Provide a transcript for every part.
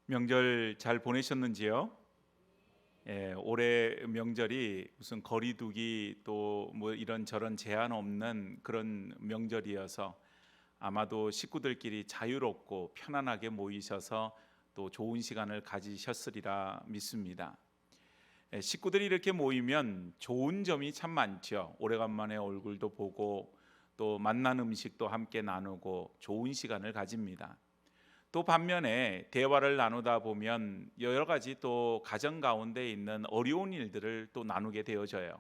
명절 잘 보내셨는지요? 올해 명절이 무슨 거리두기 또 뭐 이런저런 제한 없는 그런 명절이어서 아마도 식구들끼리 자유롭고 편안하게 모이셔서 또 좋은 시간을 가지셨으리라 믿습니다. 식구들이 이렇게 모이면 좋은 점이 참 많죠. 오래간만에 얼굴도 보고 또 맛난 음식도 함께 나누고 좋은 시간을 가집니다. 또 반면에 대화를 나누다 보면 여러 가지 또 가정 가운데 있는 어려운 일들을 또 나누게 되어져요.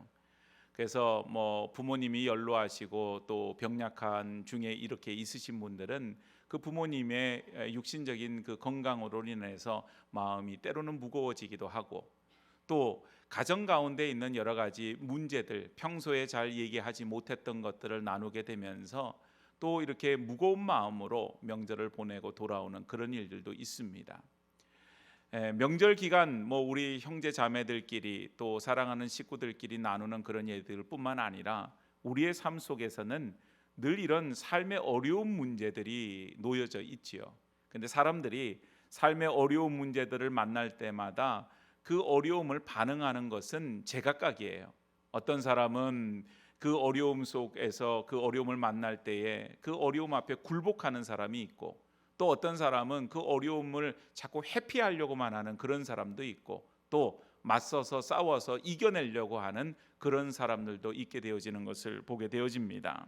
그래서 뭐 부모님이 연로하시고 또 병약한 중에 이렇게 있으신 분들은 그 부모님의 육신적인 그 건강으로 인해서 마음이 때로는 무거워지기도 하고, 또 가정 가운데 있는 여러 가지 문제들, 평소에 잘 얘기하지 못했던 것들을 나누게 되면서 또 이렇게 무거운 마음으로 명절을 보내고 돌아오는 그런 일들도 있습니다. 명절 기간 뭐 우리 형제 자매들끼리 또 사랑하는 식구들끼리 나누는 그런 일들뿐만 아니라 우리의 삶 속에서는 늘 이런 삶의 어려운 문제들이 놓여져 있지요. 근데 사람들이 삶의 어려운 문제들을 만날 때마다 그 어려움을 반응하는 것은 제각각이에요. 어떤 사람은 그 어려움 속에서 그 어려움을 만날 때에 그 어려움 앞에 굴복하는 사람이 있고, 또 어떤 사람은 그 어려움을 자꾸 회피하려고만 하는 그런 사람도 있고, 또 맞서서 싸워서 이겨내려고 하는 그런 사람들도 있게 되어지는 것을 보게 되어집니다.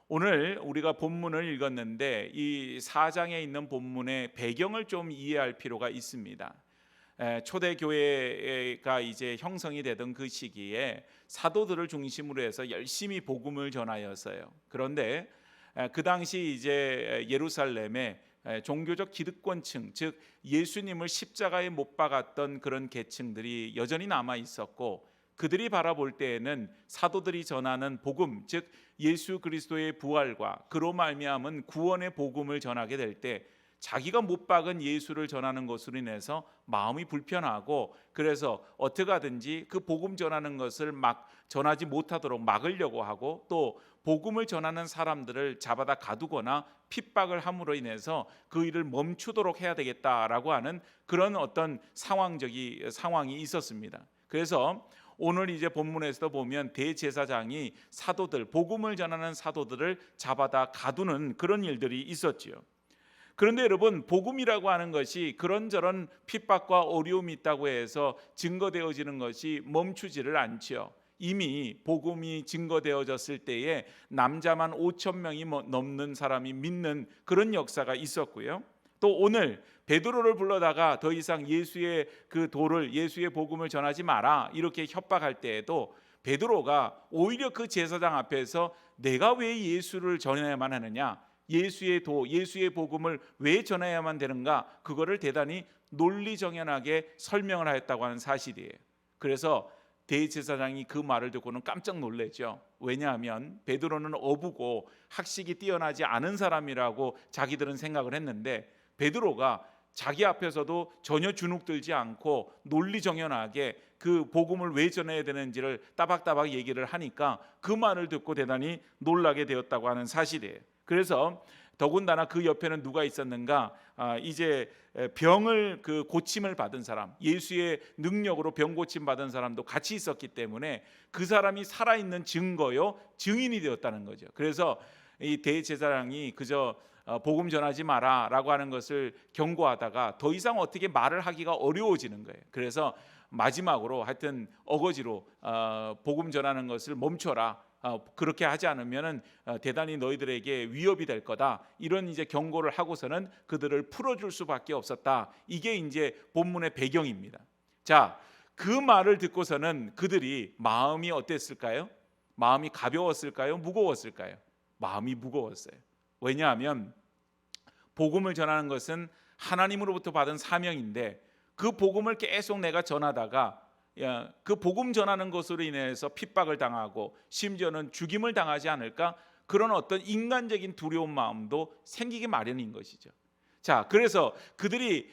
오늘 우리가 본문을 읽었는데 이 4장에 있는 본문의 배경을 좀 이해할 필요가 있습니다. 초대 교회가 이제 형성이 되던 그 시기에 사도들을 중심으로 해서 열심히 복음을 전하였어요. 그런데 그 당시 이제 예루살렘에 종교적 기득권층, 즉 예수님을 십자가에 못 박았던 그런 계층들이 여전히 남아 있었고, 그들이 바라볼 때에는 사도들이 전하는 복음, 즉 예수 그리스도의 부활과 그로 말미암은 구원의 복음을 전하게 될 때 자기가 못 박은 예수를 전하는 것으로 인해서 마음이 불편하고, 그래서 어떻게 하든지 그 복음 전하는 것을 막 전하지 못하도록 막으려고 하고, 또 복음을 전하는 사람들을 잡아다 가두거나 핍박을 함으로 인해서 그 일을 멈추도록 해야 되겠다라고 하는 그런 어떤 상황이 있었습니다. 그래서 오늘 이제 본문에서도 보면 대제사장이 사도들, 복음을 전하는 사도들을 잡아다 가두는 그런 일들이 있었지요. 그런데 여러분, 복음이라고 하는 것이 그런저런 핍박과 어려움이 있다고 해서 증거되어지는 것이 멈추지를 않지요. 이미 복음이 증거되어졌을 때에 남자만 5천 명이 넘는 사람이 믿는 그런 역사가 있었고요. 또 오늘 베드로를 불러다가 더 이상 예수의 그 도를, 예수의 복음을 전하지 마라 이렇게 협박할 때에도 베드로가 오히려 그 제사장 앞에서 내가 왜 예수를 전해야만 하느냐, 예수의 도, 예수의 복음을 왜 전해야만 되는가, 그거를 대단히 논리정연하게 설명을 하였다고 하는 사실이에요. 그래서 대제사장이 그 말을 듣고는 깜짝 놀랐죠. 왜냐하면 베드로는 어부고 학식이 뛰어나지 않은 사람이라고 자기들은 생각을 했는데, 베드로가 자기 앞에서도 전혀 주눅들지 않고 논리정연하게 그 복음을 왜 전해야 되는지를 따박따박 얘기를 하니까 그 말을 듣고 대단히 놀라게 되었다고 하는 사실이에요. 그래서 더군다나 그 옆에는 누가 있었는가? 이제 병을 그 고침을 받은 사람, 예수의 능력으로 병 고침 받은 사람도 같이 있었기 때문에 그 사람이 살아있는 증거요, 증인이 되었다는 거죠. 그래서 이 대제사장이 그저 복음 전하지 마라라고 하는 것을 경고하다가 더 이상 어떻게 말을 하기가 어려워지는 거예요. 그래서 마지막으로 하여튼 어거지로 복음 전하는 것을 멈춰라, 그렇게 하지 않으면은 대단히 너희들에게 위협이 될 거다, 이런 이제 경고를 하고서는 그들을 풀어줄 수밖에 없었다. 이게 이제 본문의 배경입니다. 자, 그 말을 듣고서는 그들이 마음이 어땠을까요? 마음이 가벼웠을까요? 무거웠을까요? 마음이 무거웠어요. 왜냐하면 복음을 전하는 것은 하나님으로부터 받은 사명인데, 그 복음을 계속 내가 전하다가 그 복음 전하는 것으로 인해서 핍박을 당하고 심지어는 죽임을 당하지 않을까, 그런 어떤 인간적인 두려운 마음도 생기기 마련인 것이죠. 자, 그래서 그들이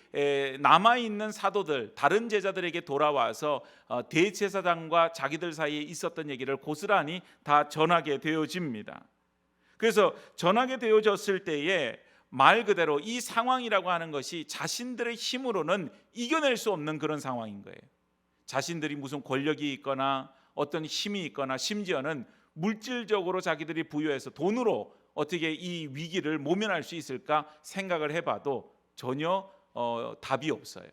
남아있는 사도들, 다른 제자들에게 돌아와서 대제사장과 자기들 사이에 있었던 얘기를 고스란히 다 전하게 되어집니다. 그래서 전하게 되어졌을 때에 말 그대로 이 상황이라고 하는 것이 자신들의 힘으로는 이겨낼 수 없는 그런 상황인 거예요. 자신들이 무슨 권력이 있거나 어떤 힘이 있거나 심지어는 물질적으로 자기들이 부여해서 돈으로 어떻게 이 위기를 모면할 수 있을까 생각을 해봐도 전혀 답이 없어요.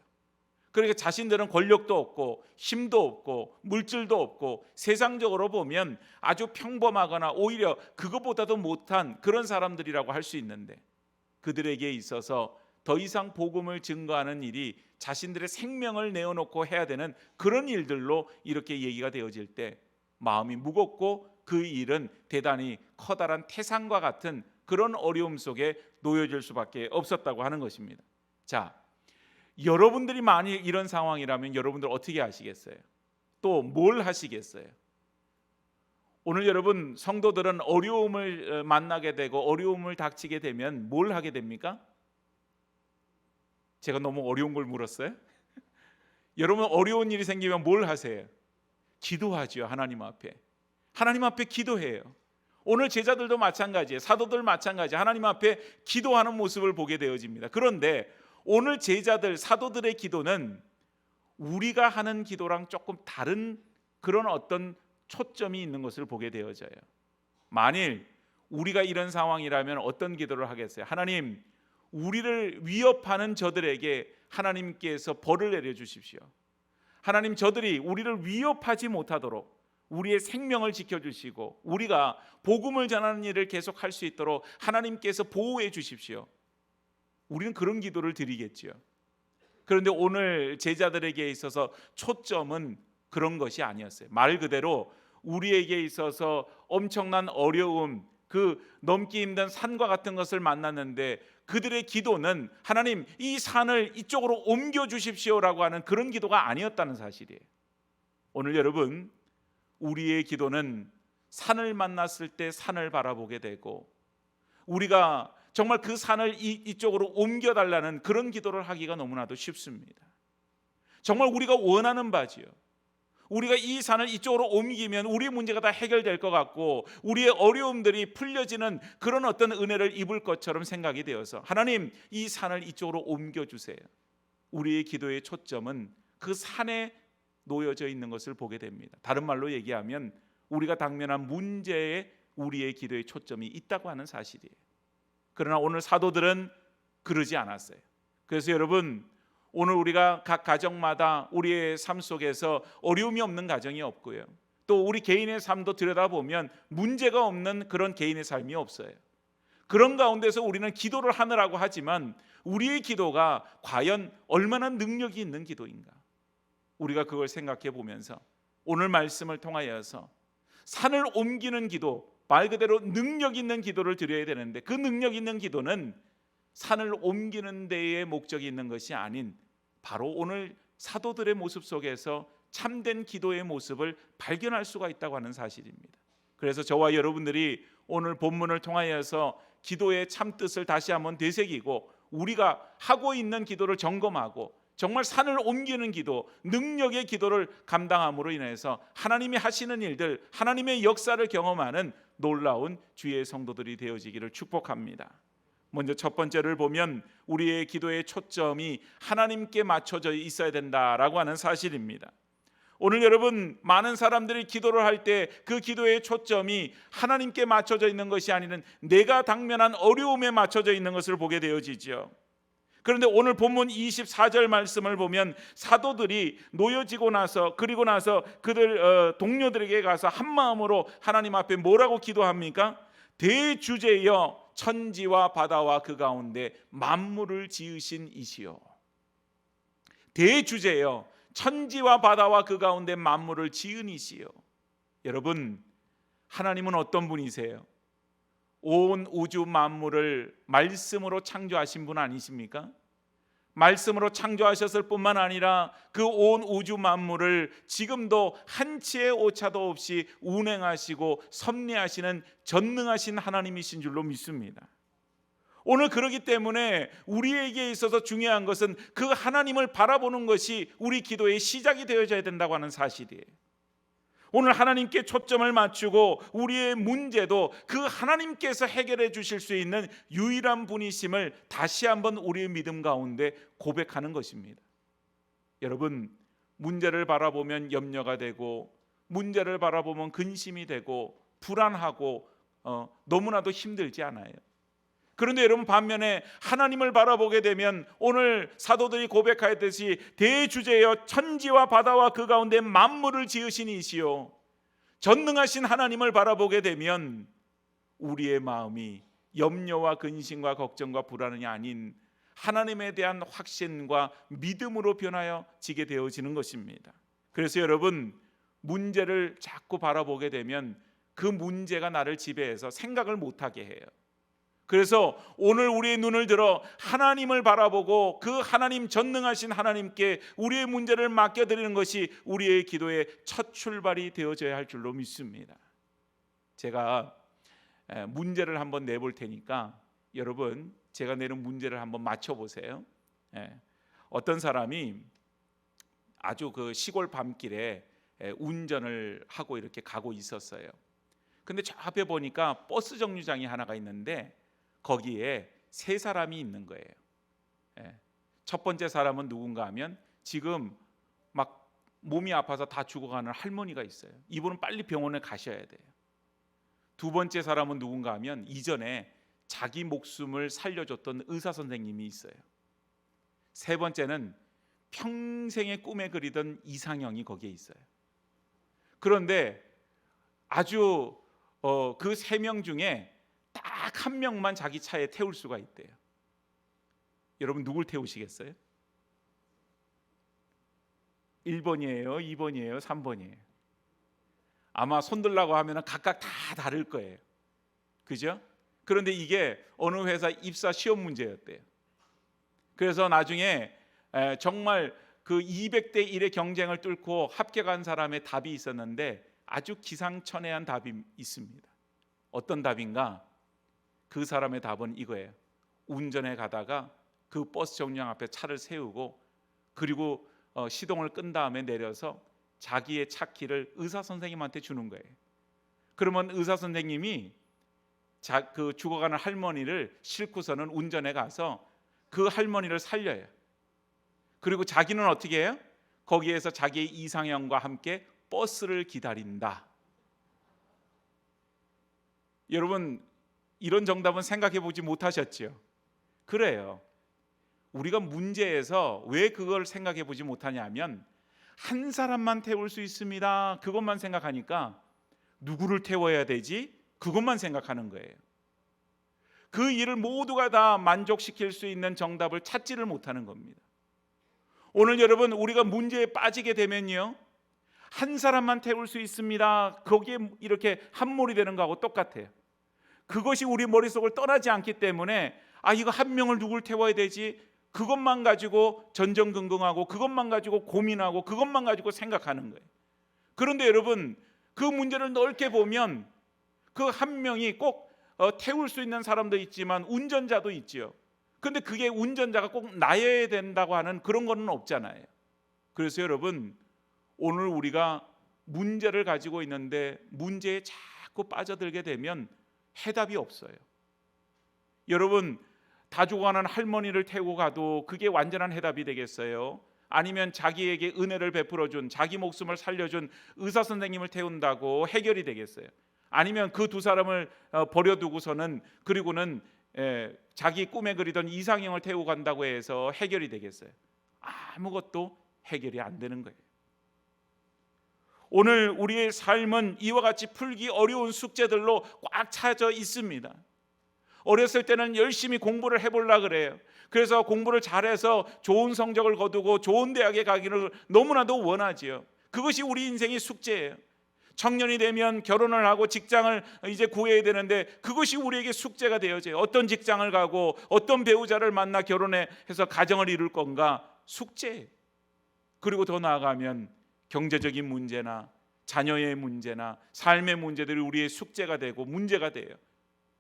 그러니까 자신들은 권력도 없고 힘도 없고 물질도 없고 세상적으로 보면 아주 평범하거나 오히려 그것보다도 못한 그런 사람들이라고 할 수 있는데, 그들에게 있어서 더 이상 복음을 증거하는 일이 자신들의 생명을 내어놓고 해야 되는 그런 일들로 이렇게 얘기가 되어질 때 마음이 무겁고 그 일은 대단히 커다란 태산과 같은 그런 어려움 속에 놓여질 수밖에 없었다고 하는 것입니다. 자, 여러분들이 만일 이런 상황이라면 여러분들 어떻게 하시겠어요? 또 뭘 하시겠어요? 오늘 여러분 성도들은 어려움을 만나게 되고 어려움을 닥치게 되면 뭘 하게 됩니까? 제가 너무 어려운 걸 물었어요? 여러분 어려운 일이 생기면 뭘 하세요? 기도하죠. 하나님 앞에 기도해요. 오늘 제자들도 마찬가지예요. 사도들 마찬가지. 하나님 앞에 기도하는 모습을 보게 되어집니다. 그런데 오늘 제자들, 사도들의 기도는 우리가 하는 기도랑 조금 다른 그런 어떤 초점이 있는 것을 보게 되어져요. 만일 우리가 이런 상황이라면 어떤 기도를 하겠어요? 하나님, 우리를 위협하는 저들에게 하나님께서 벌을 내려주십시오. 하나님, 저들이 우리를 위협하지 못하도록 우리의 생명을 지켜주시고 우리가 복음을 전하는 일을 계속할 수 있도록 하나님께서 보호해 주십시오. 우리는 그런 기도를 드리겠지요. 그런데 오늘 제자들에게 있어서 초점은 그런 것이 아니었어요. 말 그대로 우리에게 있어서 엄청난 어려움, 그 넘기 힘든 산과 같은 것을 만났는데 그들의 기도는 하나님, 이 산을 이쪽으로 옮겨 주십시오라고 하는 그런 기도가 아니었다는 사실이에요. 오늘 여러분, 우리의 기도는 산을 만났을 때 산을 바라보게 되고 우리가 정말 그 산을 이쪽으로 옮겨달라는 그런 기도를 하기가 너무나도 쉽습니다. 정말 우리가 원하는 바지요. 우리가 이 산을 이쪽으로 옮기면 우리의 문제가 다 해결될 것 같고 우리의 어려움들이 풀려지는 그런 어떤 은혜를 입을 것처럼 생각이 되어서 하나님, 이 산을 이쪽으로 옮겨주세요. 우리의 기도의 초점은 그 산에 놓여져 있는 것을 보게 됩니다. 다른 말로 얘기하면 우리가 당면한 문제에 우리의 기도의 초점이 있다고 하는 사실이에요. 그러나 오늘 사도들은 그러지 않았어요. 그래서 여러분, 오늘 우리가 각 가정마다 우리의 삶 속에서 어려움이 없는 가정이 없고요. 또 우리 개인의 삶도 들여다보면 문제가 없는 그런 개인의 삶이 없어요. 그런 가운데서 우리는 기도를 하느라고 하지만 우리의 기도가 과연 얼마나 능력이 있는 기도인가? 우리가 그걸 생각해 보면서 오늘 말씀을 통하여서 산을 옮기는 기도, 말 그대로 능력 있는 기도를 드려야 되는데 그 능력 있는 기도는 산을 옮기는 데에 목적이 있는 것이 아닌 바로 오늘 사도들의 모습 속에서 참된 기도의 모습을 발견할 수가 있다고 하는 사실입니다. 그래서 저와 여러분들이 오늘 본문을 통하여서 기도의 참뜻을 다시 한번 되새기고 우리가 하고 있는 기도를 점검하고 정말 산을 옮기는 기도, 능력의 기도를 감당함으로 인해서 하나님이 하시는 일들, 하나님의 역사를 경험하는 놀라운 주의 성도들이 되어지기를 축복합니다. 먼저 첫 번째를 보면 우리의 기도의 초점이 하나님께 맞춰져 있어야 된다라고 하는 사실입니다. 오늘 여러분, 많은 사람들이 기도를 할 때 그 기도의 초점이 하나님께 맞춰져 있는 것이 아니라 내가 당면한 어려움에 맞춰져 있는 것을 보게 되어지죠. 그런데 오늘 본문 24절 말씀을 보면 사도들이 놓여지고 나서 그리고 나서 그들 동료들에게 가서 한 마음으로 하나님 앞에 뭐라고 기도합니까? 대주제여 천지와 바다와 그 가운데 만물을 지으신 이시여. 대주제여 천지와 바다와 그 가운데 만물을 지은 이시여. 여러분, 하나님은 어떤 분이세요? 온 우주 만물을 말씀으로 창조하신 분 아니십니까? 말씀으로 창조하셨을 뿐만 아니라 그 온 우주 만물을 지금도 한치의 오차도 없이 운행하시고 섭리하시는 전능하신 하나님이신 줄로 믿습니다. 오늘 그렇기 때문에 우리에게 있어서 중요한 것은 그 하나님을 바라보는 것이 우리 기도의 시작이 되어져야 된다고 하는 사실이에요. 오늘 하나님께 초점을 맞추고 우리의 문제도 그 하나님께서 해결해 주실 수 있는 유일한 분이심을 다시 한번 우리의 믿음 가운데 고백하는 것입니다. 여러분, 문제를 바라보면 염려가 되고, 문제를 바라보면 근심이 되고 불안하고 너무나도 힘들지 않아요? 그런데 여러분, 반면에 하나님을 바라보게 되면 오늘 사도들이 고백하였듯이 대주제여 천지와 바다와 그 가운데 만물을 지으신 이시요 전능하신 하나님을 바라보게 되면 우리의 마음이 염려와 근심과 걱정과 불안이 아닌 하나님에 대한 확신과 믿음으로 변하여지게 되어지는 것입니다. 그래서 여러분, 문제를 자꾸 바라보게 되면 그 문제가 나를 지배해서 생각을 못하게 해요. 그래서 오늘 우리의 눈을 들어 하나님을 바라보고 그 하나님, 전능하신 하나님께 우리의 문제를 맡겨드리는 것이 우리의 기도의 첫 출발이 되어져야 할 줄로 믿습니다. 제가 문제를 한번 내볼 테니까 여러분, 제가 내는 문제를 한번 맞춰보세요. 어떤 사람이 아주 그 시골 밤길에 운전을 하고 이렇게 가고 있었어요. 근데 저 앞에 보니까 버스 정류장이 하나가 있는데 거기에 세 사람이 있는 거예요. 첫 번째 사람은 누군가 하면 지금 막 몸이 아파서 다 죽어가는 할머니가 있어요. 이분은 빨리 병원에 가셔야 돼요. 두 번째 사람은 누군가 하면 이전에 자기 목숨을 살려줬던 의사 선생님이 있어요. 세 번째는 평생의 꿈에 그리던 이상형이 거기에 있어요. 그런데 아주 그 세 명 중에 딱 한 명만 자기 차에 태울 수가 있대요. 여러분, 누굴 태우시겠어요? 1번이에요? 2번이에요? 3번이에요? 아마 손들라고 하면 각각 다 다를 거예요. 그죠? 그런데 이게 어느 회사 입사 시험 문제였대요. 그래서 나중에 정말 그 200대 1의 경쟁을 뚫고 합격한 사람의 답이 있었는데 아주 기상천외한 답이 있습니다. 어떤 답인가? 그 사람의 답은 이거예요. 운전해 가다가 그 버스 정류장 앞에 차를 세우고 그리고 시동을 끈 다음에 내려서 자기의 차 키를 의사 선생님한테 주는 거예요. 그러면 의사 선생님이 그 죽어가는 할머니를 싣고서는 운전해 가서 그 할머니를 살려요. 그리고 자기는 어떻게 해요? 거기에서 자기의 이상형과 함께 버스를 기다린다. 여러분, 이런 정답은 생각해 보지 못하셨죠? 그래요. 우리가 문제에서 왜 그걸 생각해 보지 못하냐면 한 사람만 태울 수 있습니다. 그것만 생각하니까 누구를 태워야 되지? 그것만 생각하는 거예요. 그 일을 모두가 다 만족시킬 수 있는 정답을 찾지를 못하는 겁니다. 오늘 여러분, 우리가 문제에 빠지게 되면요, 한 사람만 태울 수 있습니다. 거기에 이렇게 함몰이 되는 거하고 똑같아요. 그것이 우리 머릿속을 떠나지 않기 때문에 이거 한 명을 누굴 태워야 되지? 그것만 가지고 전전긍긍하고 그것만 가지고 고민하고 그것만 가지고 생각하는 거예요. 그런데 여러분, 그 문제를 넓게 보면 그 한 명이 꼭 태울 수 있는 사람도 있지만 운전자도 있지요. 근데 그게 운전자가 꼭 나여야 된다고 하는 그런 거는 없잖아요. 그래서 여러분, 오늘 우리가 문제를 가지고 있는데 문제에 자꾸 빠져들게 되면 해답이 없어요. 여러분, 다 죽어가는 할머니를 태우고 가도 그게 완전한 해답이 되겠어요? 아니면 자기에게 은혜를 베풀어준, 자기 목숨을 살려준 의사 선생님을 태운다고 해결이 되겠어요? 아니면 그 두 사람을 버려두고서는 그리고는 자기 꿈에 그리던 이상형을 태우고 간다고 해서 해결이 되겠어요? 아무것도 해결이 안 되는 거예요. 오늘 우리의 삶은 이와 같이 풀기 어려운 숙제들로 꽉 차져 있습니다. 어렸을 때는 열심히 공부를 해보려고 그래요. 그래서 공부를 잘해서 좋은 성적을 거두고 좋은 대학에 가기를 너무나도 원하지요. 그것이 우리 인생의 숙제예요. 청년이 되면 결혼을 하고 직장을 이제 구해야 되는데 그것이 우리에게 숙제가 되어져요. 어떤 직장을 가고 어떤 배우자를 만나 결혼해서 가정을 이룰 건가, 숙제예요. 그리고 더 나아가면 경제적인 문제나 자녀의 문제나 삶의 문제들이 우리의 숙제가 되고 문제가 돼요.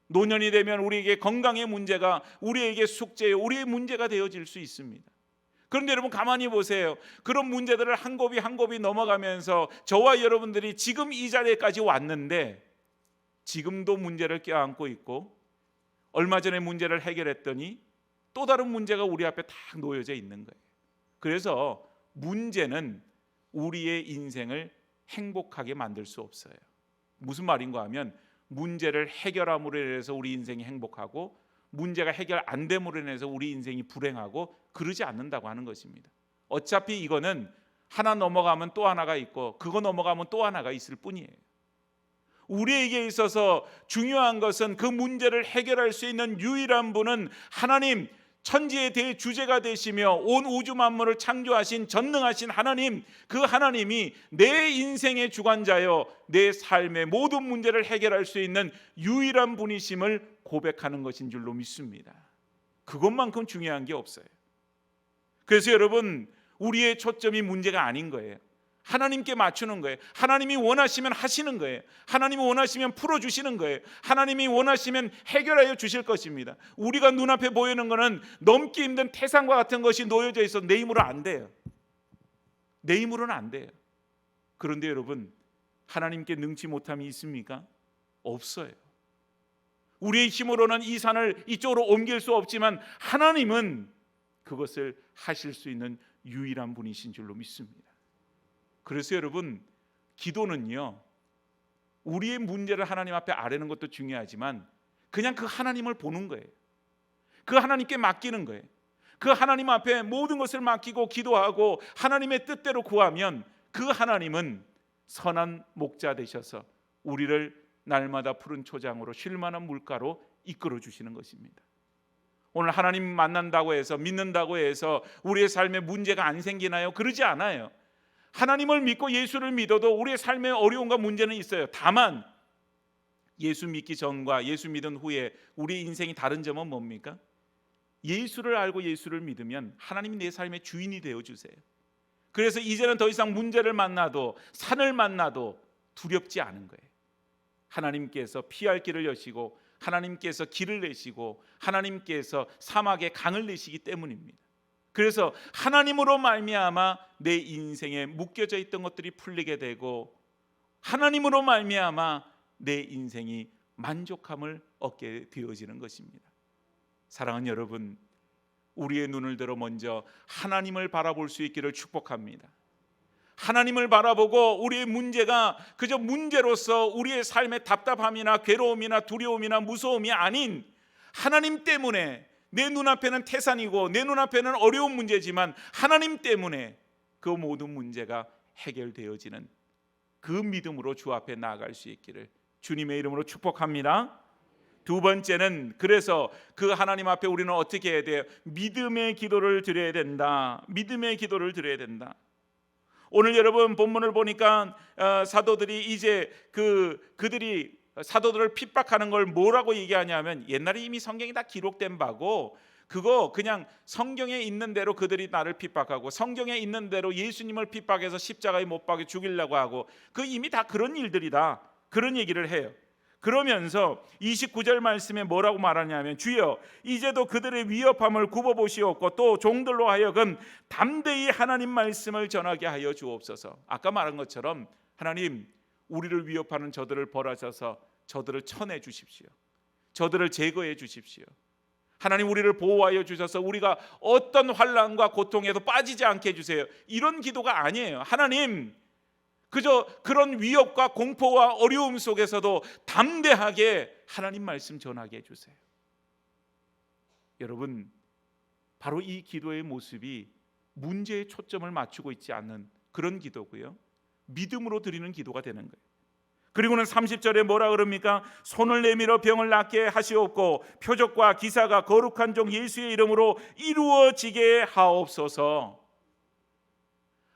노년이 되면 우리에게 건강의 문제가 우리에게 숙제예요. 우리의 문제가 되어질 수 있습니다. 그런데 여러분 가만히 보세요. 그런 문제들을 한 곱이 한 곱이 넘어가면서 저와 여러분들이 지금 이 자리에까지 왔는데 지금도 문제를 껴안고 있고, 얼마 전에 문제를 해결했더니 또 다른 문제가 우리 앞에 딱 놓여져 있는 거예요. 그래서 문제는 우리의 인생을 행복하게 만들 수 없어요. 무슨 말인가 하면 문제를 해결함으로 인해서 우리 인생이 행복하고 문제가 해결 안 됨으로 인해서 우리 인생이 불행하고 그러지 않는다고 하는 것입니다. 어차피 이거는 하나 넘어가면 또 하나가 있고 그거 넘어가면 또 하나가 있을 뿐이에요. 우리에게 있어서 중요한 것은 그 문제를 해결할 수 있는 유일한 분은 하나님, 천지의 대주제가 되시며 온 우주 만물을 창조하신 전능하신 하나님, 그 하나님이 내 인생의 주관자여 내 삶의 모든 문제를 해결할 수 있는 유일한 분이심을 고백하는 것인 줄로 믿습니다. 그것만큼 중요한 게 없어요. 그래서 여러분, 우리의 초점이 문제가 아닌 거예요. 하나님께 맞추는 거예요. 하나님이 원하시면 하시는 거예요. 하나님이 원하시면 풀어주시는 거예요. 하나님이 원하시면 해결하여 주실 것입니다. 우리가 눈앞에 보이는 것은 넘기 힘든 태산과 같은 것이 놓여져 있어 내 힘으로 안 돼요. 내 힘으로는 안 돼요. 그런데 여러분, 하나님께 능치 못함이 있습니까? 없어요. 우리의 힘으로는 이 산을 이쪽으로 옮길 수 없지만 하나님은 그것을 하실 수 있는 유일한 분이신 줄로 믿습니다. 그래서 여러분, 기도는요, 우리의 문제를 하나님 앞에 아뢰는 것도 중요하지만 그냥 그 하나님을 보는 거예요. 그 하나님께 맡기는 거예요. 그 하나님 앞에 모든 것을 맡기고 기도하고 하나님의 뜻대로 구하면 그 하나님은 선한 목자 되셔서 우리를 날마다 푸른 초장으로 쉴 만한 물가로 이끌어 주시는 것입니다. 오늘 하나님 만난다고 해서, 믿는다고 해서 우리의 삶에 문제가 안 생기나요? 그러지 않아요. 하나님을 믿고 예수를 믿어도 우리의 삶에 어려움과 문제는 있어요. 다만 예수 믿기 전과 예수 믿은 후에 우리 인생이 다른 점은 뭡니까? 예수를 알고 예수를 믿으면 하나님이 내 삶의 주인이 되어주세요. 그래서 이제는 더 이상 문제를 만나도 산을 만나도 두렵지 않은 거예요. 하나님께서 피할 길을 여시고 하나님께서 길을 내시고 하나님께서 사막에 강을 내시기 때문입니다. 그래서 하나님으로 말미암아 내 인생에 묶여져 있던 것들이 풀리게 되고 하나님으로 말미암아 내 인생이 만족함을 얻게 되어지는 것입니다. 사랑하는 여러분, 우리의 눈을 들어 먼저 하나님을 바라볼 수 있기를 축복합니다. 하나님을 바라보고 우리의 문제가 그저 문제로서 우리의 삶의 답답함이나 괴로움이나 두려움이나 무서움이 아닌 하나님 때문에 내 눈앞에는 태산이고 내 눈앞에는 어려운 문제지만 하나님 때문에 그 모든 문제가 해결되어지는 그 믿음으로 주 앞에 나아갈 수 있기를 주님의 이름으로 축복합니다. 두 번째는, 그래서 그 하나님 앞에 우리는 어떻게 해야 돼요? 믿음의 기도를 드려야 된다. 믿음의 기도를 드려야 된다. 오늘 여러분 본문을 보니까 사도들이 이제 그들이 사도들을 핍박하는 걸 뭐라고 얘기하냐면, 옛날에 이미 성경이 다 기록된 바고 그거 그냥 성경에 있는 대로 그들이 나를 핍박하고 성경에 있는 대로 예수님을 핍박해서 십자가에 못 박여 죽이려고 하고 그 이미 다 그런 일들이다, 그런 얘기를 해요. 그러면서 29절 말씀에 뭐라고 말하냐면, 주여 이제도 그들의 위협함을 굽어보시옵고 또 종들로 하여금 담대히 하나님 말씀을 전하게 하여 주옵소서. 아까 말한 것처럼 하나님, 우리를 위협하는 저들을 벌하셔서 저들을 쳐내 주십시오. 저들을 제거해 주십시오. 하나님, 우리를 보호하여 주셔서 우리가 어떤 환난과 고통에도 빠지지 않게 해주세요. 이런 기도가 아니에요. 하나님, 그저 그런 위협과 공포와 어려움 속에서도 담대하게 하나님 말씀 전하게 해주세요. 여러분, 바로 이 기도의 모습이 문제에 초점을 맞추고 있지 않는 그런 기도고요, 믿음으로 드리는 기도가 되는 거예요. 그리고는 30절에 뭐라 그럽니까? 손을 내밀어 병을 낫게 하시옵고 표적과 기사가 거룩한 종 예수의 이름으로 이루어지게 하옵소서.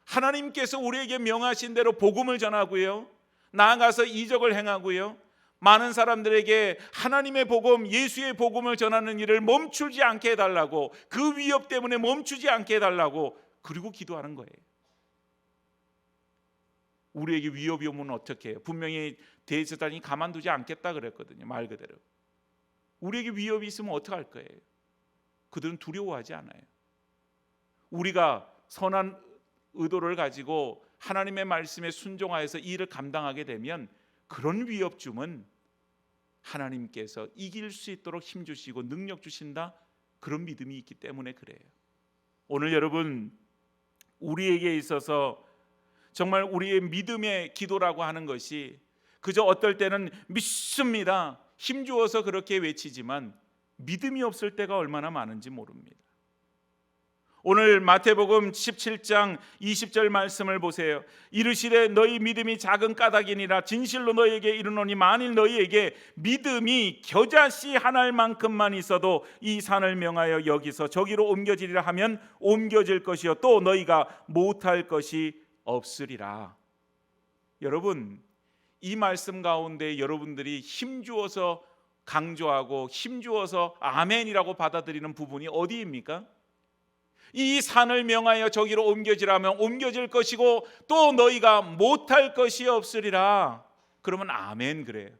하나님께서 우리에게 명하신 대로 복음을 전하고요, 나아가서 이적을 행하고요, 많은 사람들에게 하나님의 복음, 예수의 복음을 전하는 일을 멈추지 않게 해달라고, 그 위협 때문에 멈추지 않게 해달라고, 그리고 기도하는 거예요. 우리에게 위협이 오면 어떻게 해요? 분명히 대제사장이 가만두지 않겠다 그랬거든요. 말 그대로 우리에게 위협이 있으면 어떡할 거예요? 그들은 두려워하지 않아요. 우리가 선한 의도를 가지고 하나님의 말씀에 순종하여서 이 일을 감당하게 되면 그런 위협줌은 하나님께서 이길 수 있도록 힘주시고 능력 주신다, 그런 믿음이 있기 때문에 그래요. 오늘 여러분, 우리에게 있어서 정말 우리의 믿음의 기도라고 하는 것이 그저 어떨 때는 믿습니다, 힘주어서 그렇게 외치지만 믿음이 없을 때가 얼마나 많은지 모릅니다. 오늘 마태복음 17장 20절 말씀을 보세요. 이르시되 너희 믿음이 작은 까닭이니라. 진실로 너희에게 이르노니 만일 너희에게 믿음이 겨자씨 한 알만큼만 있어도 이 산을 명하여 여기서 저기로 옮겨지리라 하면 옮겨질 것이요 또 너희가 못할 것이 없으리라. 여러분, 이 말씀 가운데 여러분들이 힘주어서 강조하고 힘주어서 아멘이라고 받아들이는 부분이 어디입니까? 이 산을 명하여 저기로 옮겨지라면 옮겨질 것이고 또 너희가 못할 것이 없으리라. 그러면 아멘 그래요.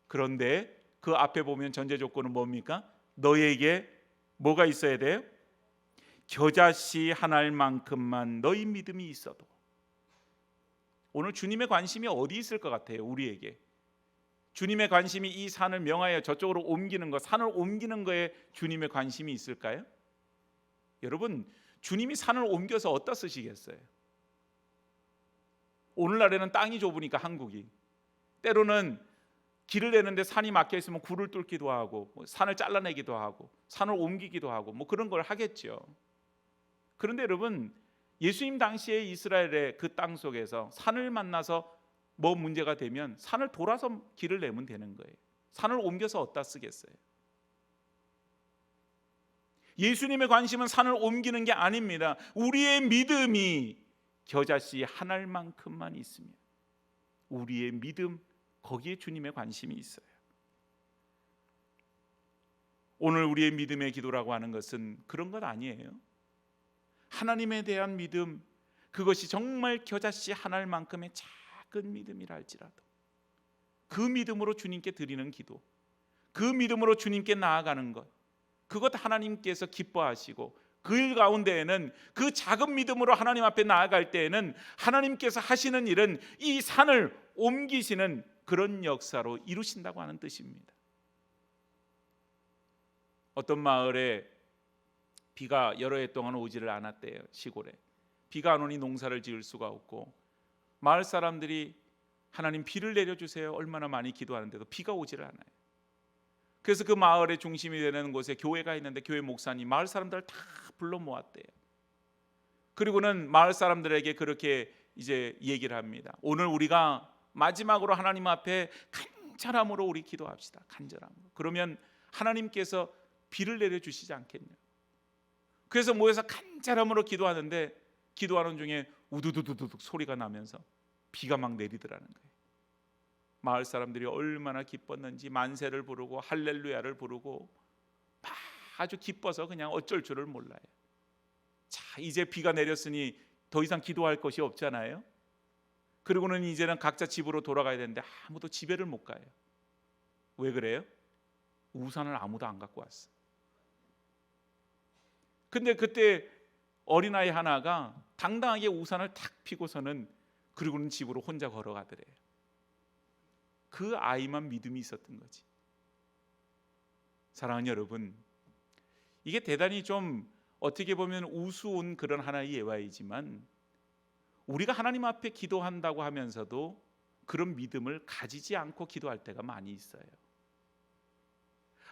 그런데 그 앞에 보면 전제 조건은 뭡니까? 너희에게 뭐가 있어야 돼요? 겨자씨 한 알만큼만 너희 믿음이 있어도. 오늘 주님의 관심이 어디 있을 것 같아요? 우리에게 주님의 관심이 이 산을 명하여 저쪽으로 옮기는 것, 산을 옮기는 거에 주님의 관심이 있을까요? 여러분, 주님이 산을 옮겨서 어디다 쓰시겠어요? 오늘날에는 땅이 좁으니까 한국이 때로는 길을 내는데 산이 막혀 있으면 굴을 뚫기도 하고 산을 잘라내기도 하고 산을 옮기기도 하고 그런 걸 하겠죠. 그런데 여러분, 예수님 당시에 이스라엘의 그 땅 속에서 산을 만나서 뭐 문제가 되면 산을 돌아서 길을 내면 되는 거예요. 산을 옮겨서 어디다 쓰겠어요? 예수님의 관심은 산을 옮기는 게 아닙니다. 우리의 믿음이 겨자씨 한 알만큼만 있으면 우리의 믿음, 거기에 주님의 관심이 있어요. 오늘 우리의 믿음의 기도라고 하는 것은 그런 것 아니에요. 하나님에 대한 믿음, 그것이 정말 겨자씨 한 알만큼의 작은 믿음이라 할지라도 그 믿음으로 주님께 드리는 기도, 그 믿음으로 주님께 나아가는 것, 그것 하나님께서 기뻐하시고 그 일 가운데에는 그 작은 믿음으로 하나님 앞에 나아갈 때에는 하나님께서 하시는 일은 이 산을 옮기시는 그런 역사로 이루신다고 하는 뜻입니다. 어떤 마을에 비가 여러 해 동안 오지를 않았대요. 시골에 비가 안 오니 농사를 지을 수가 없고 마을 사람들이 하나님 비를 내려주세요 얼마나 많이 기도하는데도 비가 오지를 않아요. 그래서 그 마을의 중심이 되는 곳에 교회가 있는데 교회 목사님 마을 사람들을 다 불러 모았대요. 그리고는 마을 사람들에게 그렇게 이제 얘기를 합니다. 오늘 우리가 마지막으로 하나님 앞에 간절함으로 우리 기도합시다. 간절함으로. 그러면 하나님께서 비를 내려주시지 않겠냐. 그래서 모여서 간절함으로 기도하는데 기도하는 중에 우두두두둑 소리가 나면서 비가 막 내리더라는 거예요. 마을 사람들이 얼마나 기뻤는지 만세를 부르고 할렐루야를 부르고 아주 기뻐서 그냥 어쩔 줄을 몰라요. 자, 이제 비가 내렸으니 더 이상 기도할 것이 없잖아요. 그리고는 이제는 각자 집으로 돌아가야 되는데 아무도 집에를 못 가요. 왜 그래요? 우산을 아무도 안 갖고 왔어. 근데 그때 어린아이 하나가 당당하게 우산을 탁 피고서는 그리고는 집으로 혼자 걸어가더래요. 그 아이만 믿음이 있었던 거지. 사랑하는 여러분, 이게 대단히 좀 어떻게 보면 우스운 그런 하나의 예화이지만 우리가 하나님 앞에 기도한다고 하면서도 그런 믿음을 가지지 않고 기도할 때가 많이 있어요.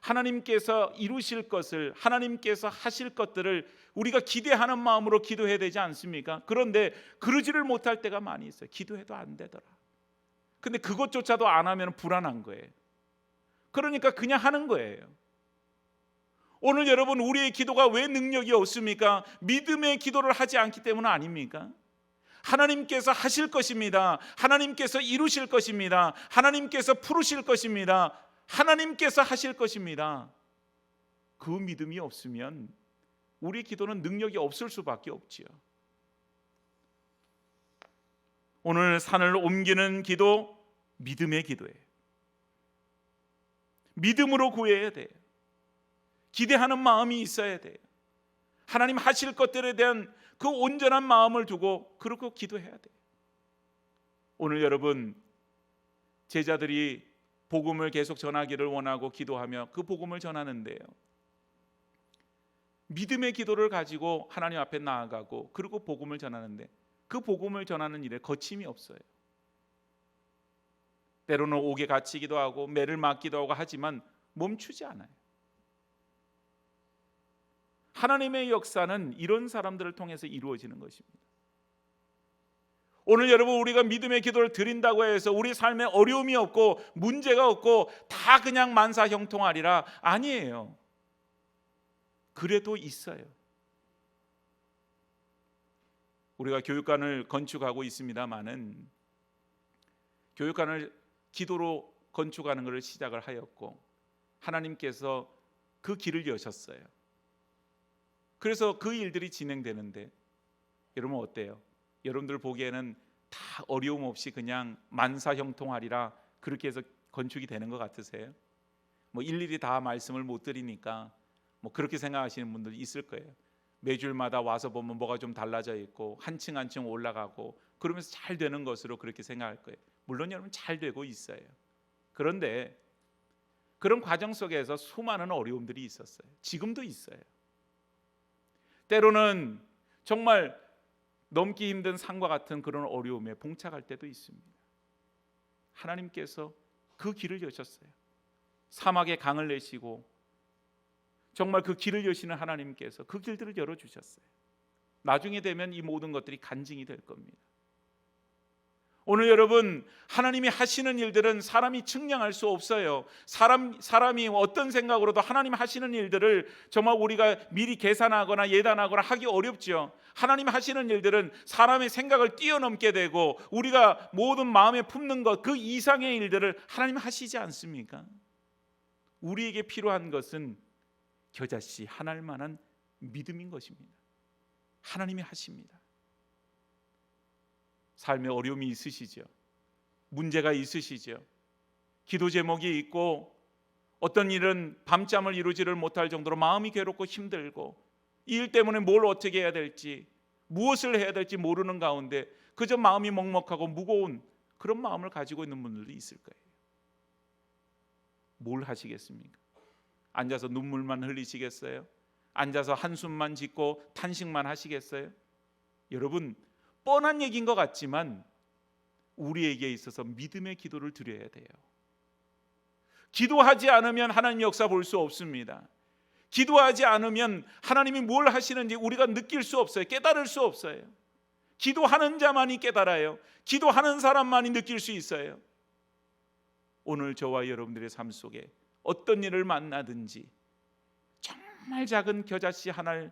하나님께서 이루실 것을, 하나님께서 하실 것들을 우리가 기대하는 마음으로 기도해야 되지 않습니까? 그런데 그러지를 못할 때가 많이 있어요. 기도해도 안 되더라. 근데 그것조차도 안 하면 불안한 거예요. 그러니까 그냥 하는 거예요. 오늘 여러분, 우리의 기도가 왜 능력이 없습니까? 믿음의 기도를 하지 않기 때문 아닙니까? 하나님께서 하실 것입니다. 하나님께서 이루실 것입니다. 하나님께서 풀으실 것입니다. 하나님께서 하실 것입니다. 그 믿음이 없으면 우리의 기도는 능력이 없을 수밖에 없지요. 오늘 산을 옮기는 기도, 믿음의 기도예요. 믿음으로 구해야 돼요. 기대하는 마음이 있어야 돼요. 하나님 하실 것들에 대한 그 온전한 마음을 두고 그렇게 기도해야 돼요. 오늘 여러분, 제자들이 복음을 계속 전하기를 원하고 기도하며 그 복음을 전하는데요, 믿음의 기도를 가지고 하나님 앞에 나아가고 그리고 복음을 전하는데 그 복음을 전하는 일에 거침이 없어요. 때로는 옥에 갇히기도 하고 매를 맞기도 하고 하지만 멈추지 않아요. 하나님의 역사는 이런 사람들을 통해서 이루어지는 것입니다. 오늘 여러분, 우리가 믿음의 기도를 드린다고 해서 우리 삶에 어려움이 없고 문제가 없고 다 그냥 만사형통하리라, 아니에요. 그래도 있어요. 우리가 교육관을 건축하고 있습니다마는 교육관을 기도로 건축하는 것을 시작을 하였고 하나님께서 그 길을 여셨어요. 그래서 그 일들이 진행되는데 여러분 어때요? 여러분들 보기에는 다 어려움 없이 그냥 만사형통하리라 그렇게 해서 건축이 되는 것 같으세요? 뭐 일일이 다 말씀을 못 드리니까 뭐 그렇게 생각하시는 분들 있을 거예요. 매주일마다 와서 보면 뭐가 좀 달라져 있고 한 층 한 층 올라가고 그러면서 잘 되는 것으로 그렇게 생각할 거예요. 물론 여러분 잘 되고 있어요. 그런데 그런 과정 속에서 수많은 어려움들이 있었어요. 지금도 있어요. 때로는 정말 넘기 힘든 산과 같은 그런 어려움에 봉착할 때도 있습니다. 하나님께서 그 길을 여셨어요. 사막에 강을 내시고 정말 그 길을 여시는 하나님께서 그 길들을 열어주셨어요. 나중에 되면 이 모든 것들이 간증이 될 겁니다. 오늘 여러분, 하나님이 하시는 일들은 사람이 측량할 수 없어요. 사람이 어떤 생각으로도 하나님 하시는 일들을 정말 우리가 미리 계산하거나 예단하거나 하기 어렵죠. 하나님 하시는 일들은 사람의 생각을 뛰어넘게 되고 우리가 모든 마음에 품는 것 그 이상의 일들을 하나님 하시지 않습니까? 우리에게 필요한 것은 겨자씨 하나일 만한 믿음인 것입니다. 하나님이 하십니다. 삶에 어려움이 있으시죠? 문제가 있으시죠? 기도 제목이 있고 어떤 일은 밤잠을 이루지를 못할 정도로 마음이 괴롭고 힘들고 이 일 때문에 뭘 어떻게 해야 될지 무엇을 해야 될지 모르는 가운데 그저 마음이 먹먹하고 무거운 그런 마음을 가지고 있는 분들도 있을 거예요. 뭘 하시겠습니까? 앉아서 눈물만 흘리시겠어요? 앉아서 한숨만 짓고 탄식만 하시겠어요? 여러분, 뻔한 얘기인 것 같지만 우리에게 있어서 믿음의 기도를 드려야 돼요. 기도하지 않으면 하나님 역사 볼 수 없습니다. 기도하지 않으면 하나님이 뭘 하시는지 우리가 느낄 수 없어요. 깨달을 수 없어요. 기도하는 자만이 깨달아요. 기도하는 사람만이 느낄 수 있어요. 오늘 저와 여러분들의 삶 속에 어떤 일을 만나든지 정말 작은 겨자씨 하나를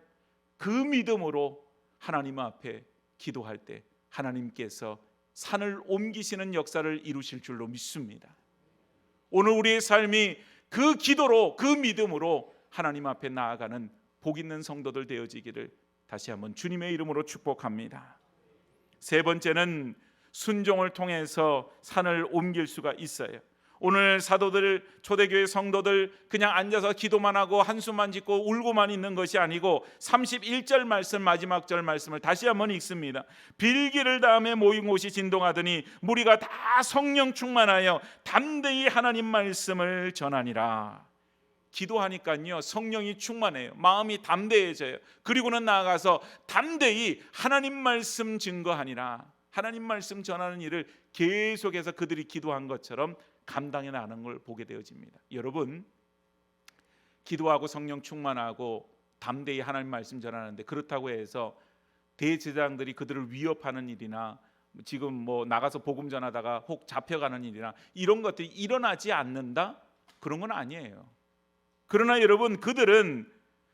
그 믿음으로 하나님 앞에 기도할 때 하나님께서 산을 옮기시는 역사를 이루실 줄로 믿습니다. 오늘 우리의 삶이 그 기도로 그 믿음으로 하나님 앞에 나아가는 복 있는 성도들 되어지기를 다시 한번 주님의 이름으로 축복합니다. 세 번째는 순종을 통해서 산을 옮길 수가 있어요. 오늘 사도들, 초대교회 성도들 그냥 앉아서 기도만 하고 한숨만 짓고 울고만 있는 것이 아니고 31절 말씀 마지막 절 말씀을 다시 한번 읽습니다. 빌기를 다음에 모인 곳이 진동하더니 무리가 다 성령 충만하여 담대히 하나님 말씀을 전하니라. 기도하니까요 성령이 충만해요. 마음이 담대해져요. 그리고는 나아가서 담대히 하나님 말씀 증거하니라. 하나님 말씀 전하는 일을 계속해서 그들이 기도한 것처럼 감당해 나가는 걸 보게 되어집니다. 여러분, 기도하고 성령 충만하고 담대히 하나님 말씀 전하는데 그렇다고 해서 대제사장들이 그들을 위협하는 일이나 지금 뭐 나가서 복음 전하다가 혹 잡혀가는 일이나 이런 것들이 일어나지 않는다? 그런 건 아니에요. 그러나 여러분, 그들은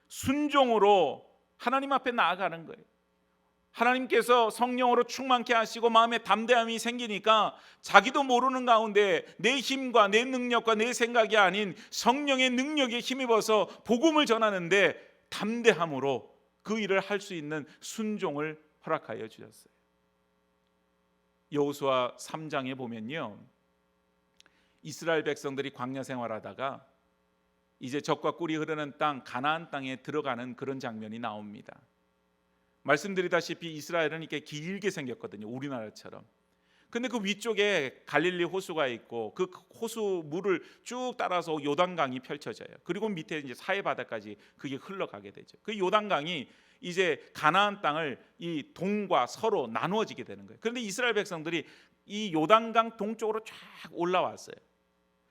순종으로 하나님 앞에 나아가는 거예요. 하나님께서 성령으로 충만케 하시고 마음에 담대함이 생기니까 자기도 모르는 가운데 내 힘과 내 능력과 내 생각이 아닌 성령의 능력에 힘입어서 복음을 전하는데 담대함으로 그 일을 할 수 있는 순종을 허락하여 주셨어요. 여호수아 3장에 보면요, 이스라엘 백성들이 광야 생활하다가 이제 젖과 꿀이 흐르는 땅 가나안 땅에 들어가는 그런 장면이 나옵니다. 말씀드리다시피 이스라엘은 이렇게 길게 생겼거든요. 우리나라처럼. 근데 그 위쪽에 갈릴리 호수가 있고 그 호수 물을 쭉 따라서 요단강이 펼쳐져요. 그리고 밑에 이제 사해 바다까지 그게 흘러가게 되죠. 그 요단강이 이제 가나안 땅을 이 동과 서로 나누어지게 되는 거예요. 그런데 이스라엘 백성들이 이 요단강 동쪽으로 쫙 올라왔어요.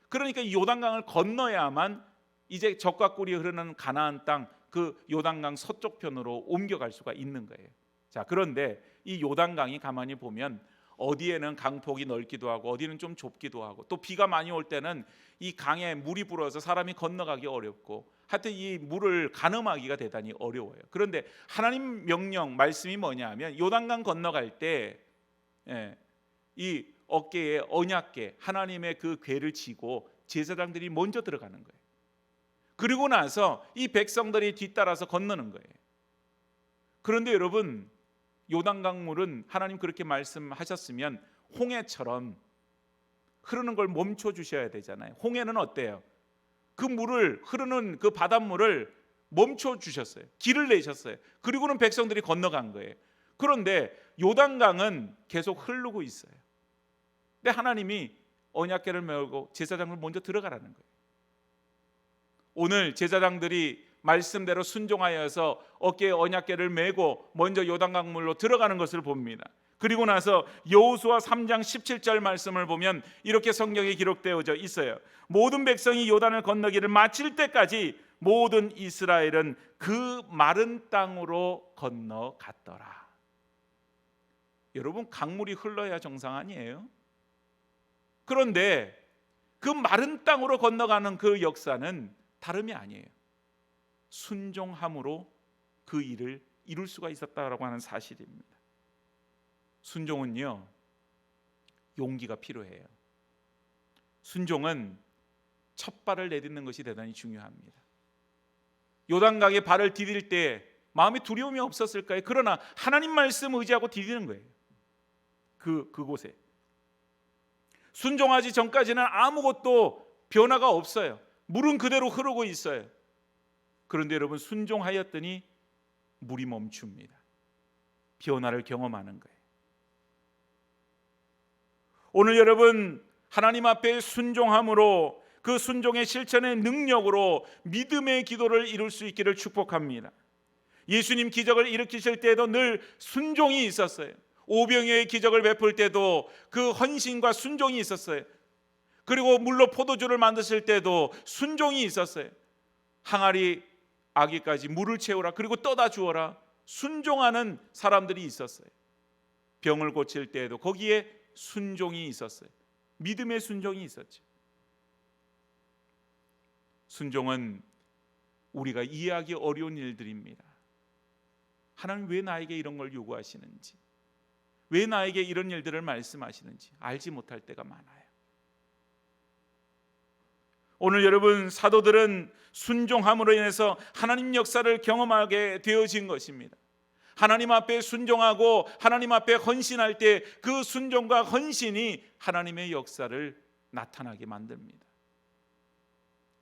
그러니까 이 요단강을 건너야만 이제 젖과 꿀이 흐르는 가나안 땅 그 요단강 서쪽 편으로 옮겨갈 수가 있는 거예요. 자, 그런데 이 요단강이 가만히 보면 어디에는 강폭이 넓기도 하고 어디는 좀 좁기도 하고 또 비가 많이 올 때는 이 강에 물이 불어서 사람이 건너가기 어렵고 하여튼 이 물을 가늠하기가 대단히 어려워요. 그런데 하나님 명령 말씀이 뭐냐 하면 요단강 건너갈 때 이 어깨에 언약궤 하나님의 그 궤를 지고 제사장들이 먼저 들어가는 거예요. 그리고 나서 이 백성들이 뒤따라서 건너는 거예요. 그런데 여러분 요단강 물은 하나님 그렇게 말씀하셨으면 홍해처럼 흐르는 걸 멈춰 주셔야 되잖아요. 홍해는 어때요? 그 물을 흐르는 그 바닷물을 멈춰 주셨어요. 길을 내셨어요. 그리고는 백성들이 건너간 거예요. 그런데 요단강은 계속 흐르고 있어요. 근데 하나님이 언약궤를 메고 제사장을 먼저 들어가라는 거예요. 오늘 제사장들이 말씀대로 순종하여서 어깨에 언약궤를 메고 먼저 요단강 물로 들어가는 것을 봅니다. 그리고 나서 여호수아 3장 17절 말씀을 보면 이렇게 성경에 기록되어져 있어요. 모든 백성이 요단을 건너기를 마칠 때까지 모든 이스라엘은 그 마른 땅으로 건너갔더라. 여러분 강물이 흘러야 정상 아니에요? 그런데 그 마른 땅으로 건너가는 그 역사는 다름이 아니에요. 순종함으로 그 일을 이룰 수가 있었다라고 하는 사실입니다. 순종은요 용기가 필요해요. 순종은 첫 발을 내딛는 것이 대단히 중요합니다. 요단강에 발을 디딜 때 마음에 두려움이 없었을까요? 그러나 하나님 말씀 의지하고 디디는 거예요. 그곳에 순종하지 전까지는 아무것도 변화가 없어요. 물은 그대로 흐르고 있어요. 그런데 여러분 순종하였더니 물이 멈춥니다. 변화를 경험하는 거예요. 오늘 여러분 하나님 앞에 순종함으로 그 순종의 실천의 능력으로 믿음의 기도를 이룰 수 있기를 축복합니다. 예수님 기적을 일으키실 때에도 늘 순종이 있었어요. 오병이어의 기적을 베풀 때도 그 헌신과 순종이 있었어요. 그리고 물로 포도주를 만드실 때도 순종이 있었어요. 항아리 아기까지 물을 채우라 그리고 떠다 주어라 순종하는 사람들이 있었어요. 병을 고칠 때에도 거기에 순종이 있었어요. 믿음의 순종이 있었죠. 순종은 우리가 이해하기 어려운 일들입니다. 하나님 왜 나에게 이런 걸 요구하시는지, 왜 나에게 이런 일들을 말씀하시는지 알지 못할 때가 많아요. 오늘 여러분 사도들은 순종함으로 인해서 하나님 역사를 경험하게 되어진 것입니다. 하나님 앞에 순종하고 하나님 앞에 헌신할 때 그 순종과 헌신이 하나님의 역사를 나타나게 만듭니다.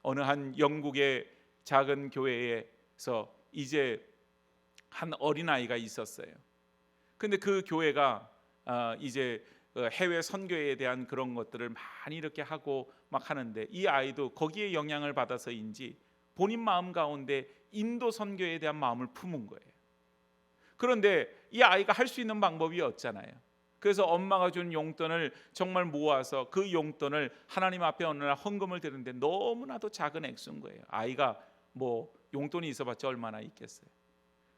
어느 한 영국의 작은 교회에서 이제 한 어린아이가 있었어요. 근데 그 교회가 이제 해외 선교에 대한 그런 것들을 많이 이렇게 하고 막 하는데 이 아이도 거기에 영향을 받아서인지 본인 마음 가운데 인도 선교에 대한 마음을 품은 거예요. 그런데 이 아이가 할 수 있는 방법이 없잖아요. 그래서 엄마가 준 용돈을 정말 모아서 그 용돈을 하나님 앞에 어느 날 헌금을 드리는데 너무나도 작은 액수인 거예요. 아이가 뭐 용돈이 있어봤자 얼마나 있겠어요.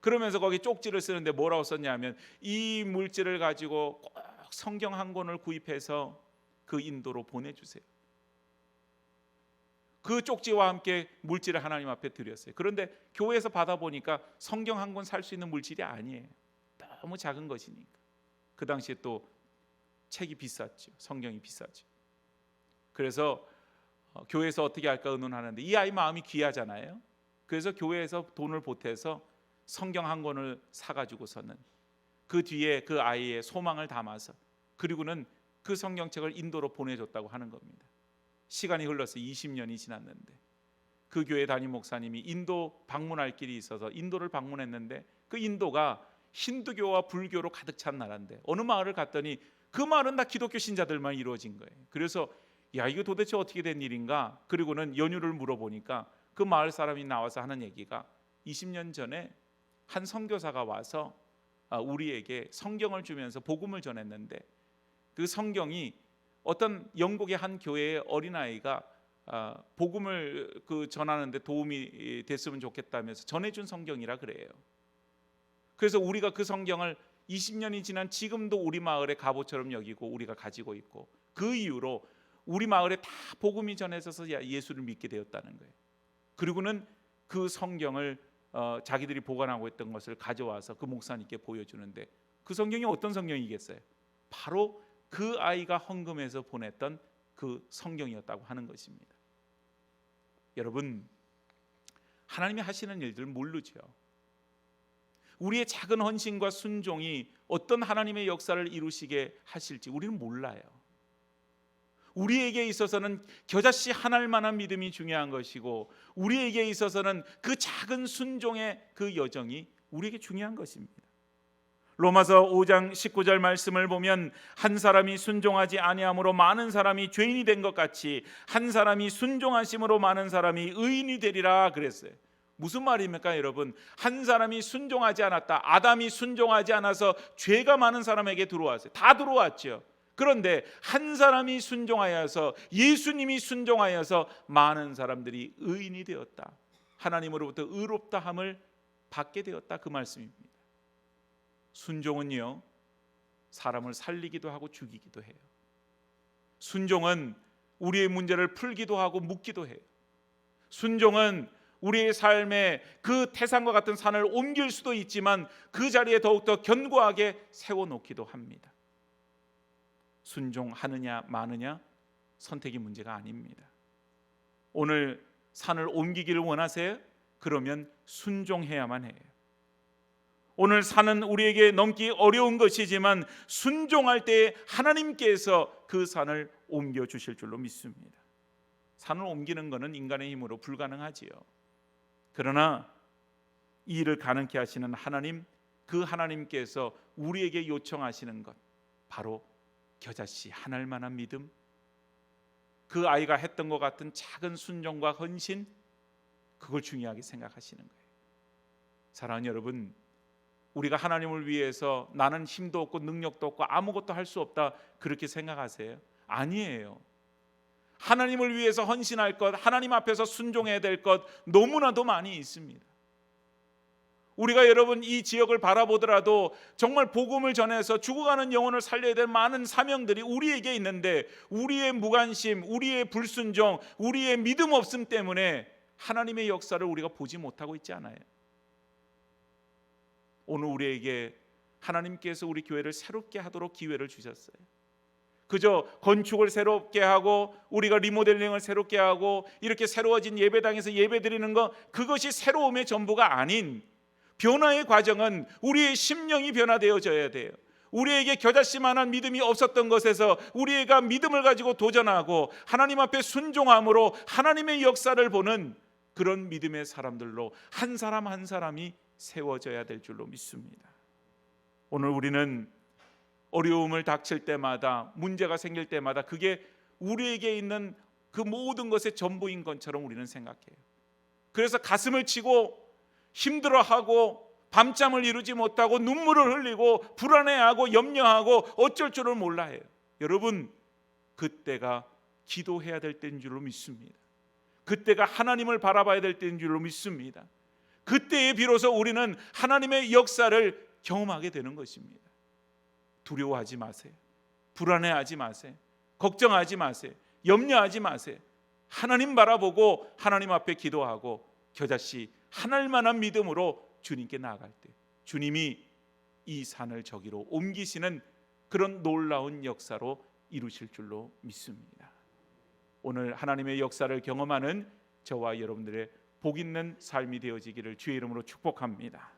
그러면서 거기 쪽지를 쓰는데 뭐라고 썼냐면 이 물질을 가지고 꼭 성경 한 권을 구입해서 그 인도로 보내주세요. 그 쪽지와 함께 물질을 하나님 앞에 드렸어요. 그런데 교회에서 받아보니까 성경 한 권 살 수 있는 물질이 아니에요. 너무 작은 것이니까. 그 당시에 또 책이 비쌌죠. 성경이 비싸죠. 그래서 교회에서 어떻게 할까 의논하는데 이 아이 마음이 귀하잖아요. 그래서 교회에서 돈을 보태서 성경 한 권을 사가지고서는 그 뒤에 그 아이의 소망을 담아서 그리고는 그 성경책을 인도로 보내줬다고 하는 겁니다. 시간이 흘러서 20년이 지났는데 그 교회 담임 목사님이 인도 방문할 길이 있어서 인도를 방문했는데 그 인도가 힌두교와 불교로 가득 찬 나라인데 어느 마을을 갔더니 그 마을은 다 기독교 신자들만 이루어진 거예요. 그래서 야, 이거 도대체 어떻게 된 일인가? 그리고는 연유를 물어보니까 그 마을 사람이 나와서 하는 얘기가 20년 전에 한 선교사가 와서 우리에게 성경을 주면서 복음을 전했는데 그 성경이 어떤 영국의 한 교회의 어린아이가 복음을 전하는데 도움이 됐으면 좋겠다면서 전해준 성경이라 그래요. 그래서 우리가 그 성경을 20년이 지난 지금도 우리 마을의 갑오처럼 여기고 우리가 가지고 있고 그 이후로 우리 마을에 다 복음이 전해져서 예수를 믿게 되었다는 거예요. 그리고는 그 성경을 자기들이 보관하고 있던 것을 가져와서 그 목사님께 보여주는데 그 성경이 어떤 성경이겠어요? 바로 그 아이가 헌금해서 보냈던 그 성경이었다고 하는 것입니다. 여러분, 하나님이 하시는 일들 모르죠. 우리의 작은 헌신과 순종이 어떤 하나님의 역사를 이루시게 하실지 우리는 몰라요. 우리에게 있어서는 겨자씨 한 알만한 믿음이 중요한 것이고 우리에게 있어서는 그 작은 순종의 그 여정이 우리에게 중요한 것입니다. 로마서 5장 19절 말씀을 보면 한 사람이 순종하지 아니함으로 많은 사람이 죄인이 된 것 같이 한 사람이 순종하심으로 많은 사람이 의인이 되리라 그랬어요. 무슨 말입니까 여러분? 한 사람이 순종하지 않았다. 아담이 순종하지 않아서 죄가 많은 사람에게 들어왔어요. 다 들어왔죠. 그런데 한 사람이 순종하여서 예수님이 순종하여서 많은 사람들이 의인이 되었다. 하나님으로부터 의롭다함을 받게 되었다. 그 말씀입니다. 순종은요, 사람을 살리기도 하고 죽이기도 해요. 순종은 우리의 문제를 풀기도 하고 묶기도 해요. 순종은 우리의 삶에 그 태산과 같은 산을 옮길 수도 있지만 그 자리에 더욱더 견고하게 세워놓기도 합니다. 순종하느냐 마느냐 선택이 문제가 아닙니다. 오늘 산을 옮기기를 원하세요? 그러면 순종해야만 해요. 오늘 산은 우리에게 넘기 어려운 것이지만 순종할 때 하나님께서 그 산을 옮겨주실 줄로 믿습니다. 산을 옮기는 것은 인간의 힘으로 불가능하지요. 그러나 이 일을 가능케 하시는 하나님, 그 하나님께서 우리에게 요청하시는 것, 바로 겨자씨 한 알만한 믿음, 그 아이가 했던 것 같은 작은 순종과 헌신, 그걸 중요하게 생각하시는 거예요. 사랑하는 여러분, 우리가 하나님을 위해서 나는 힘도 없고 능력도 없고 아무것도 할 수 없다 그렇게 생각하세요? 아니에요. 하나님을 위해서 헌신할 것, 하나님 앞에서 순종해야 될 것 너무나도 많이 있습니다. 우리가 여러분 이 지역을 바라보더라도 정말 복음을 전해서 죽어가는 영혼을 살려야 될 많은 사명들이 우리에게 있는데 우리의 무관심, 우리의 불순종, 우리의 믿음 없음 때문에 하나님의 역사를 우리가 보지 못하고 있지 않아요? 오늘 우리에게 하나님께서 우리 교회를 새롭게 하도록 기회를 주셨어요. 그저 건축을 새롭게 하고 우리가 리모델링을 새롭게 하고 이렇게 새로워진 예배당에서 예배드리는 것, 그것이 새로움의 전부가 아닌 변화의 과정은 우리의 심령이 변화되어져야 돼요. 우리에게 겨자씨만한 믿음이 없었던 것에서 우리가 믿음을 가지고 도전하고 하나님 앞에 순종함으로 하나님의 역사를 보는 그런 믿음의 사람들로 한 사람 한 사람이 세워져야 될 줄로 믿습니다. 오늘 우리는 어려움을 닥칠 때마다, 문제가 생길 때마다 그게 우리에게 있는 그 모든 것의 전부인 것처럼 우리는 생각해요. 그래서 가슴을 치고 힘들어하고 밤잠을 이루지 못하고 눈물을 흘리고 불안해하고 염려하고 어쩔 줄을 몰라 해요. 여러분, 그때가 기도해야 될 때인 줄로 믿습니다. 그때가 하나님을 바라봐야 될 때인 줄로 믿습니다. 그때에 비로소 우리는 하나님의 역사를 경험하게 되는 것입니다. 두려워하지 마세요. 불안해하지 마세요. 걱정하지 마세요. 염려하지 마세요. 하나님 바라보고 하나님 앞에 기도하고 겨자씨 한 알만한 믿음으로 주님께 나아갈 때 주님이 이 산을 저기로 옮기시는 그런 놀라운 역사로 이루실 줄로 믿습니다. 오늘 하나님의 역사를 경험하는 저와 여러분들의 복 있는 삶이 되어지기를 주의 이름으로 축복합니다.